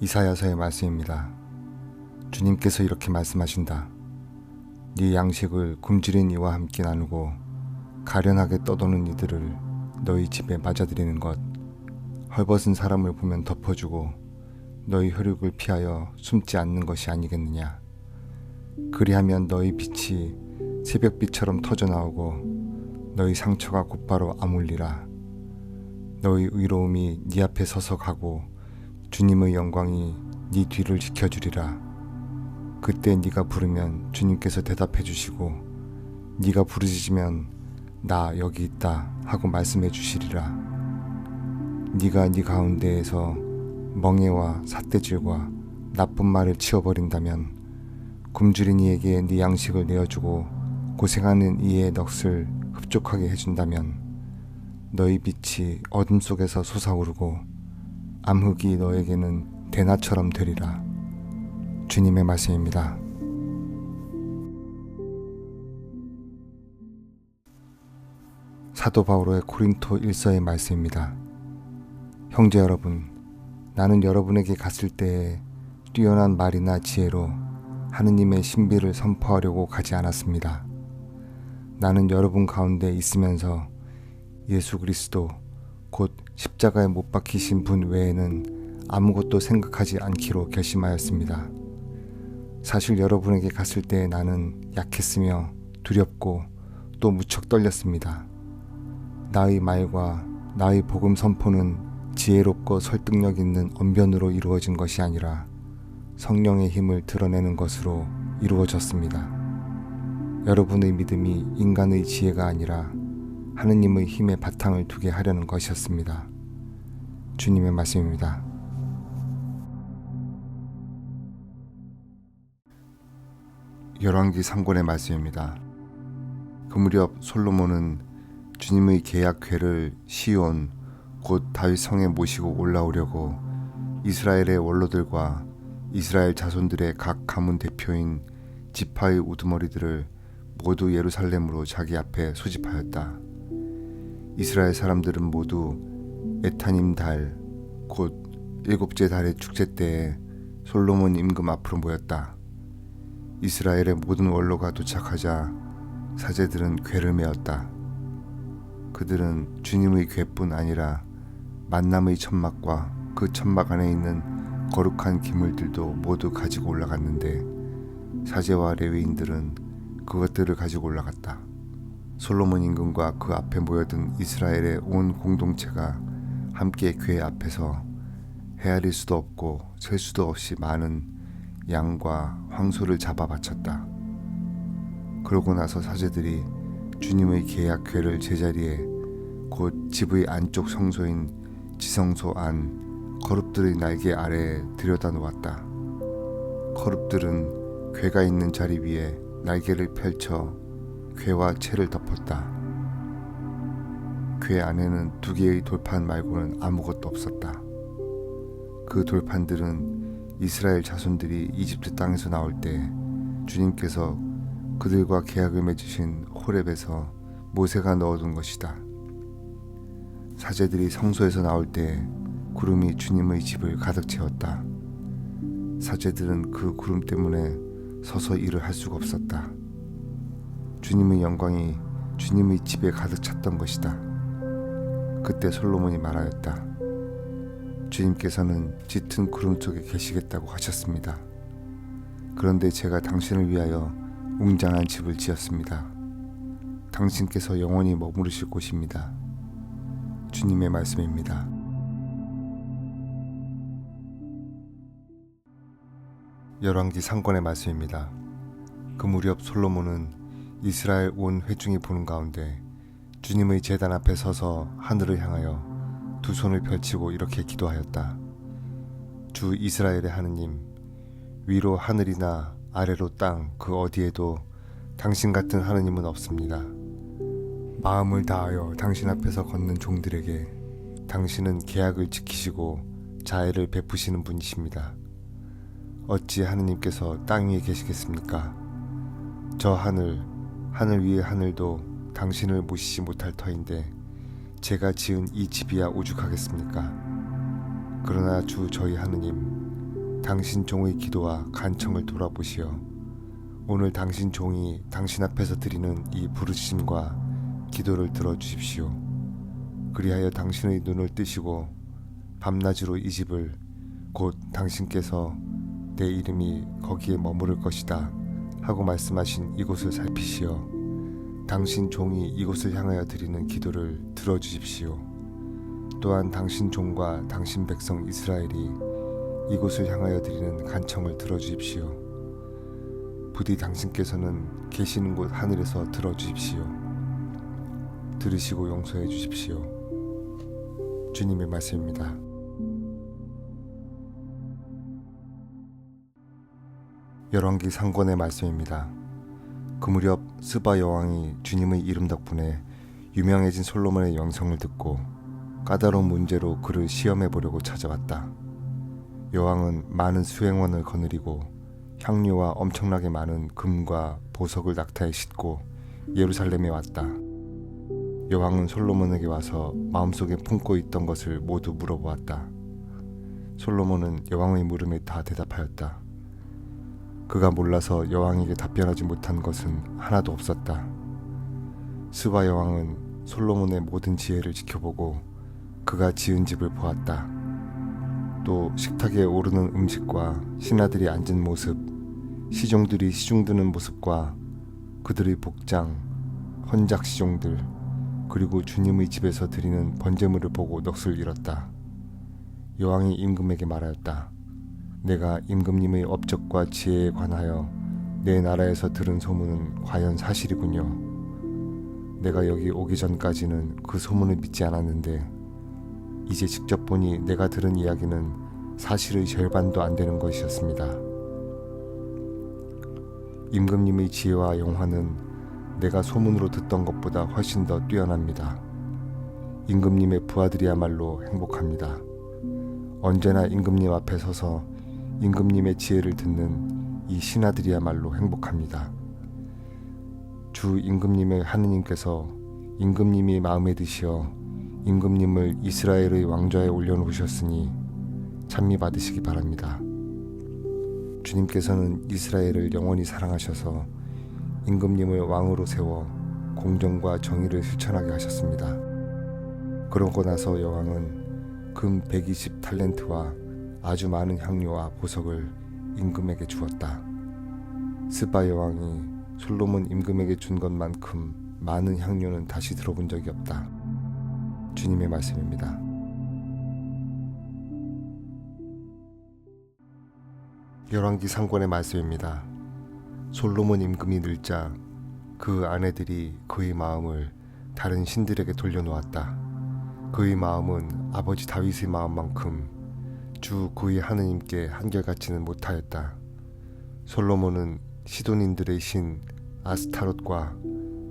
이사야서의 말씀입니다. 주님께서 이렇게 말씀하신다. 네 양식을 굶주린 이와 함께 나누고 가련하게 떠도는 이들을 너희 집에 맞아들이는 것, 헐벗은 사람을 보면 덮어주고 너희 혈육을 피하여 숨지 않는 것이 아니겠느냐. 그리하면 너희 빛이 새벽빛처럼 터져나오고 너희 상처가 곧바로 아물리라. 너희 의로움이 네 앞에 서서 가고 주님의 영광이 네 뒤를 지켜주리라. 그때 네가 부르면 주님께서 대답해 주시고 네가 부르짖으면 나 여기 있다 하고 말씀해 주시리라. 네가 네 가운데에서 멍에와 삿대질과 나쁜 말을 치워버린다면 굶주린 이에게 네 양식을 내어주고 고생하는 이의 넋을 흡족하게 해준다면 너희 빛이 어둠 속에서 솟아오르고 암흑이 너에게는 대낮처럼 되리라. 주님의 말씀입니다. 사도 바울의 고린토 1서의 말씀입니다. 형제 여러분, 나는 여러분에게 갔을 때에 뛰어난 말이나 지혜로 하느님의 신비를 선포하려고 가지 않았습니다. 나는 여러분 가운데 있으면서 예수 그리스도 곧 십자가에 못 박히신 분 외에는 아무것도 생각하지 않기로 결심하였습니다. 사실 여러분에게 갔을 때 나는 약했으며 두렵고 또 무척 떨렸습니다. 나의 말과 나의 복음 선포는 지혜롭고 설득력 있는 언변으로 이루어진 것이 아니라 성령의 힘을 드러내는 것으로 이루어졌습니다. 여러분의 믿음이 인간의 지혜가 아니라 하느님의 힘에 바탕을 두게 하려는 것이었습니다. 주님의 말씀입니다. 열왕기 3권의 말씀입니다. 그 무렵 솔로몬은 주님의 계약궤를 시온 곧 다윗 성에 모시고 올라오려고 이스라엘의 원로들과 이스라엘 자손들의 각 가문 대표인 지파의 우두머리들을 모두 예루살렘으로 자기 앞에 소집하였다. 이스라엘 사람들은 모두 에타님 달 곧 일곱째 달의 축제 때에 솔로몬 임금 앞으로 모였다. 이스라엘의 모든 원로가 도착하자 사제들은 궤를 메었다. 그들은 주님의 궤뿐 아니라 만남의 천막과 그 천막 안에 있는 거룩한 기물들도 모두 가지고 올라갔는데 사제와 레위인들은 그것들을 가지고 올라갔다. 솔로몬 임금과 그 앞에 모여든 이스라엘의 온 공동체가 함께 궤 앞에서 헤아릴 수도 없고 셀 수도 없이 많은 양과 황소를 잡아 바쳤다. 그러고 나서 사제들이 주님의 계약 궤를 제자리에 곧 집의 안쪽 성소인 지성소 안 거룹들의 날개 아래에 들여다 놓았다. 거룹들은 궤가 있는 자리 위에 날개를 펼쳐 궤와 채를 덮었다. 궤 안에는 2개의 돌판 말고는 아무것도 없었다. 그 돌판들은 이스라엘 자손들이 이집트 땅에서 나올 때 주님께서 그들과 계약을 맺으신 호렙에서 모세가 넣어둔 것이다. 사제들이 성소에서 나올 때 구름이 주님의 집을 가득 채웠다. 사제들은 그 구름 때문에 서서 일을 할 수가 없었다. 주님의 영광이 주님의 집에 가득 찼던 것이다. 그때 솔로몬이 말하였다. 주님께서는 짙은 구름 속에 계시겠다고 하셨습니다. 그런데 제가 당신을 위하여 웅장한 집을 지었습니다. 당신께서 영원히 머무르실 곳입니다. 주님의 말씀입니다. 열왕기 3권의 말씀입니다. 그 무렵 솔로몬은 이스라엘 온 회중이 보는 가운데 주님의 제단 앞에 서서 하늘을 향하여 두 손을 펼치고 이렇게 기도하였다. 주 이스라엘의 하느님, 위로 하늘이나 아래로 땅 그 어디에도 당신 같은 하느님은 없습니다. 마음을 다하여 당신 앞에서 걷는 종들에게 당신은 계약을 지키시고 자애를 베푸시는 분이십니다. 어찌 하느님께서 땅 위에 계시겠습니까? 저 하늘 위의 하늘도 당신을 모시지 못할 터인데 제가 지은 이 집이야 오죽하겠습니까? 그러나 주 저희 하느님, 당신 종의 기도와 간청을 돌아보시어 오늘 당신 종이 당신 앞에서 드리는 이 부르짖음과 기도를 들어주십시오. 그리하여 당신의 눈을 뜨시고 밤낮으로 이 집을 곧 당신께서 내 이름이 거기에 머무를 것이다 하고 말씀하신 이곳을 살피시어 당신 종이 이곳을 향하여 드리는 기도를 들어주십시오. 또한 당신 종과 당신 백성 이스라엘이 이곳을 향하여 드리는 간청을 들어주십시오. 부디 당신께서는 계시는 곳 하늘에서 들어주십시오. 들으시고 용서해 주십시오. 주님의 말씀입니다. 열왕기 상권의 말씀입니다. 그 무렵 스바 여왕이 주님의 이름 덕분에 유명해진 솔로몬의 영성을 듣고 까다로운 문제로 그를 시험해 보려고 찾아왔다. 여왕은 많은 수행원을 거느리고 향료와 엄청나게 많은 금과 보석을 낙타에 싣고 예루살렘에 왔다. 여왕은 솔로몬에게 와서 마음속에 품고 있던 것을 모두 물어보았다. 솔로몬은 여왕의 물음에 다 대답하였다. 그가 몰라서 여왕에게 답변하지 못한 것은 하나도 없었다. 스바 여왕은 솔로몬의 모든 지혜를 지켜보고 그가 지은 집을 보았다. 또 식탁에 오르는 음식과 신하들이 앉은 모습, 시종들이 시중드는 모습과 그들의 복장, 헌작 시종들, 그리고 주님의 집에서 드리는 번제물을 보고 넋을 잃었다. 여왕이 임금에게 말하였다. 내가 임금님의 업적과 지혜에 관하여 내 나라에서 들은 소문은 과연 사실이군요. 내가 여기 오기 전까지는 그 소문을 믿지 않았는데 이제 직접 보니 내가 들은 이야기는 사실의 절반도 안 되는 것이었습니다. 임금님의 지혜와 영화는 내가 소문으로 듣던 것보다 훨씬 더 뛰어납니다. 임금님의 부하들이야말로 행복합니다. 언제나 임금님 앞에 서서 임금님의 지혜를 듣는 이 신하들이야말로 행복합니다. 주 임금님의 하느님께서 임금님이 마음에 드시어 임금님을 이스라엘의 왕좌에 올려놓으셨으니 찬미 받으시기 바랍니다. 주님께서는 이스라엘을 영원히 사랑하셔서 임금님을 왕으로 세워 공정과 정의를 실천하게 하셨습니다. 그러고 나서 여왕은 금 120탈렌트와 아주 많은 향료와 보석을 임금에게 주었다. 스바 여왕이 솔로몬 임금에게 준 것만큼 많은 향료는 다시 들어본 적이 없다. 주님의 말씀입니다. 열왕기 상권의 말씀입니다. 솔로몬 임금이 늙자 그 아내들이 그의 마음을 다른 신들에게 돌려놓았다. 그의 마음은 아버지 다윗의 마음만큼 주 그의 하느님께 한결같지는 못하였다. 솔로몬은 시돈인들의 신 아스타롯과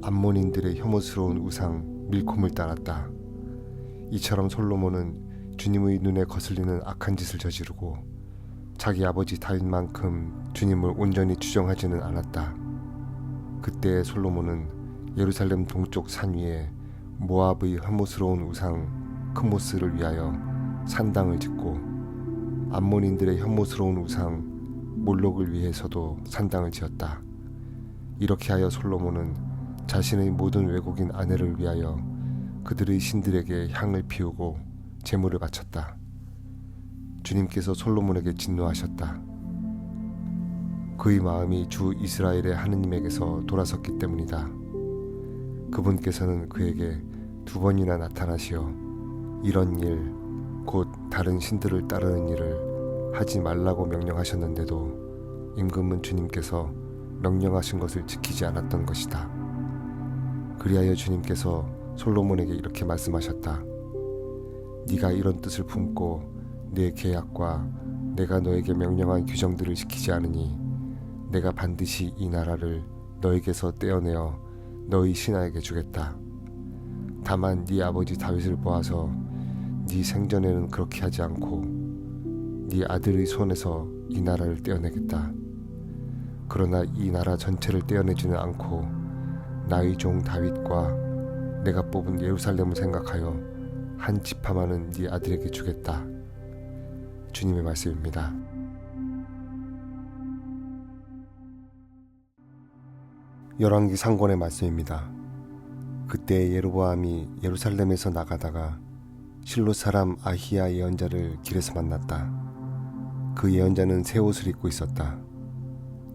암몬인들의 혐오스러운 우상 밀콤을 따랐다. 이처럼 솔로몬은 주님의 눈에 거슬리는 악한 짓을 저지르고 자기 아버지 다윗만큼 주님을 온전히 추종하지는 않았다. 그때 솔로몬은 예루살렘 동쪽 산 위에 모압의 혐오스러운 우상 크모스를 위하여 산당을 짓고 암몬인들의 혐오스러운 우상 몰록을 위해서도 산당을 지었다. 이렇게 하여 솔로몬은 자신의 모든 외국인 아내를 위하여 그들의 신들에게 향을 피우고 제물을 바쳤다. 주님께서 솔로몬에게 진노하셨다. 그의 마음이 주 이스라엘의 하느님에게서 돌아섰기 때문이다. 그분께서는 그에게 2번이나 나타나시어 이런 일, 곧 다른 신들을 따르는 일을 하지 말라고 명령하셨는데도 임금은 주님께서 명령하신 것을 지키지 않았던 것이다. 그리하여 주님께서 솔로몬에게 이렇게 말씀하셨다. 네가 이런 뜻을 품고 내 계약과 내가 너에게 명령한 규정들을 지키지 않으니 내가 반드시 이 나라를 너에게서 떼어내어 너희 신하에게 주겠다. 다만 네 아버지 다윗을 보아서 네 생전에는 그렇게 하지 않고 네 아들의 손에서 이 나라를 떼어내겠다. 그러나 이 나라 전체를 떼어내지는 않고 나의 종 다윗과 내가 뽑은 예루살렘을 생각하여 한 지파만은 네 아들에게 주겠다. 주님의 말씀입니다. 열왕기 상권의 말씀입니다. 그때 예로보암이 예루살렘에서 나가다가 실로 사람 아히야 예언자를 길에서 만났다. 그 예언자는 새 옷을 입고 있었다.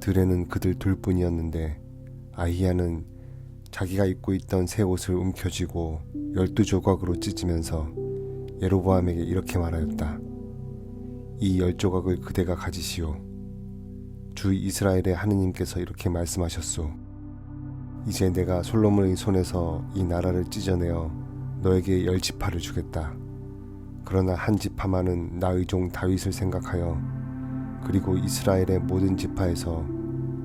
들에는 그들 둘뿐이었는데 아히야는 자기가 입고 있던 새 옷을 움켜쥐고 12조각으로 찢으면서 예로보암에게 이렇게 말하였다. 이 10조각을 그대가 가지시오. 주 이스라엘의 하느님께서 이렇게 말씀하셨소. 이제 내가 솔로몬의 손에서 이 나라를 찢어내어 너에게 10지파를 주겠다. 그러나 한 지파만은 나의 종 다윗을 생각하여 그리고 이스라엘의 모든 지파에서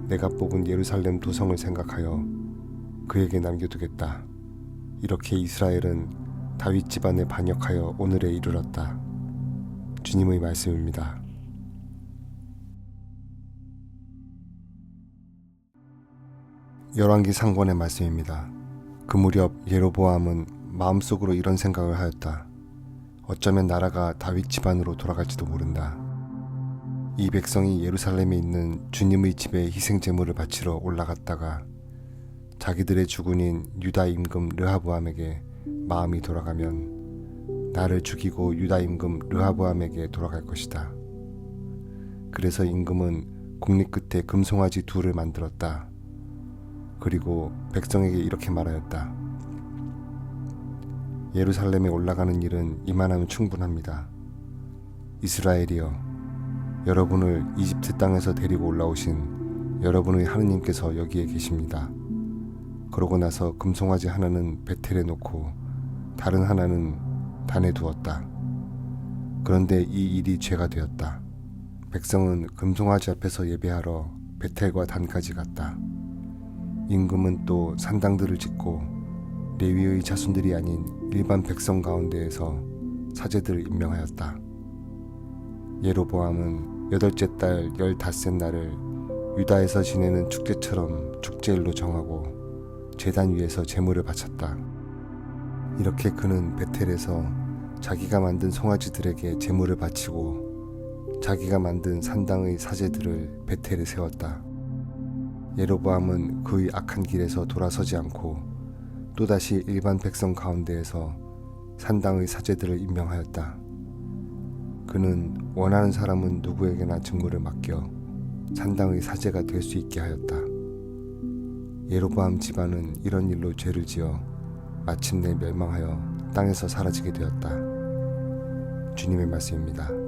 내가 뽑은 예루살렘 도성을 생각하여 그에게 남겨두겠다. 이렇게 이스라엘은 다윗 집안에 반역하여 오늘에 이르렀다. 주님의 말씀입니다. 열왕기 상권의 말씀입니다. 그 무렵 예로보암은 마음속으로 이런 생각을 하였다. 어쩌면 나라가 다윗 집안으로 돌아갈지도 모른다. 이 백성이 예루살렘에 있는 주님의 집에 희생 제물을 바치러 올라갔다가 자기들의 주군인 유다 임금 르하보암에게 마음이 돌아가면 나를 죽이고 유다 임금 르하보암에게 돌아갈 것이다. 그래서 임금은 국리 끝에 금송아지 둘을 만들었다. 그리고 백성에게 이렇게 말하였다. 예루살렘에 올라가는 일은 이만하면 충분합니다. 이스라엘이여, 여러분을 이집트 땅에서 데리고 올라오신 여러분의 하느님께서 여기에 계십니다. 그러고 나서 금송아지 하나는 베텔에 놓고 다른 하나는 단에 두었다. 그런데 이 일이 죄가 되었다. 백성은 금송아지 앞에서 예배하러 베텔과 단까지 갔다. 임금은 또 산당들을 짓고 레위의 자손들이 아닌 일반 백성 가운데에서 사제들을 임명하였다. 예로보암은 8째 달 15셋 날을 유다에서 지내는 축제처럼 축제일로 정하고 제단 위에서 제물을 바쳤다. 이렇게 그는 베텔에서 자기가 만든 송아지들에게 제물을 바치고 자기가 만든 산당의 사제들을 베텔에 세웠다. 예로보암은 그의 악한 길에서 돌아서지 않고 또다시 일반 백성 가운데에서 산당의 사제들을 임명하였다. 그는 원하는 사람은 누구에게나 직무를 맡겨 산당의 사제가 될 수 있게 하였다. 예로보암 집안은 이런 일로 죄를 지어 마침내 멸망하여 땅에서 사라지게 되었다. 주님의 말씀입니다.